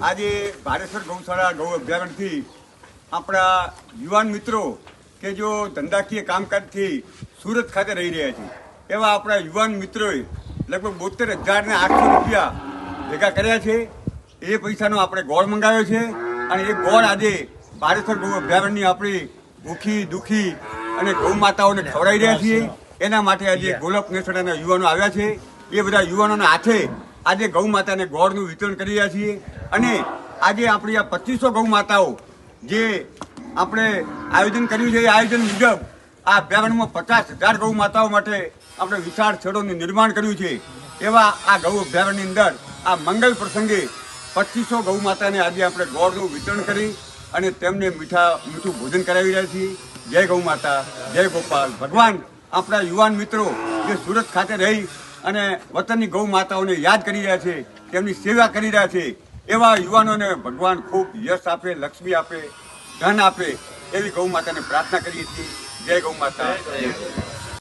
આજે ભારેશ્વર ગૌશાળા ગૌ અભયારણ્યથી આપણા યુવાન મિત્રો કે જો ધંધાકીય કામકાજથી સુરત ખાતે રહી રહ્યા છે એવા આપણા યુવાન મિત્રોએ લગભગ 72,800 રૂપિયા ભેગા કર્યા છે. એ પૈસાનો આપણે ગોળ મંગાવ્યો છે અને એ ગોળ આજે ભારેશ્વર ગૌ અભયારણ્યની આપણી ભૂખી દુઃખી અને ગૌ માતાઓને ખવડાવી રહ્યા છીએ. એના માટે આજે ગોલક નેસડાના યુવાનો આવ્યા છે. એ બધા યુવાનોના હાથે આજે ગૌ માતાને ગોળનું વિતરણ કરી રહ્યા છીએ અને આજે આપણી આ 2500 ગૌ માતાઓ જે આપણે આયોજન કર્યું છે એ આયોજન મુજબ આ અભયારણ્યમાં 50,000 ગૌ માતાઓ માટે આપણે વિશાળ છોડોનું નિર્માણ કર્યું છે. એવા આ ગૌ અભયારણ્યની અંદર આ મંગલ પ્રસંગે 2500 ગૌ માતાને આજે આપણે ગોળનું વિતરણ કરી અને તેમને મીઠું ભોજન કરાવી રહ્યા છીએ. જય ગૌ માતા, જય ગોપાલ. ભગવાન આપણા યુવાન મિત્રો જે સુરત ખાતે રહી અને વતનની ગૌ માતાઓને યાદ કરી રહ્યા છે, તેમની સેવા કરી રહ્યા છે, એવા યુવાનોને ભગવાન ખૂબ યશ આપે, લક્ષ્મી આપે, ધન આપે એવી ગૌ માતાને પ્રાર્થના કરીએ છીએ. જય ગૌ માતા.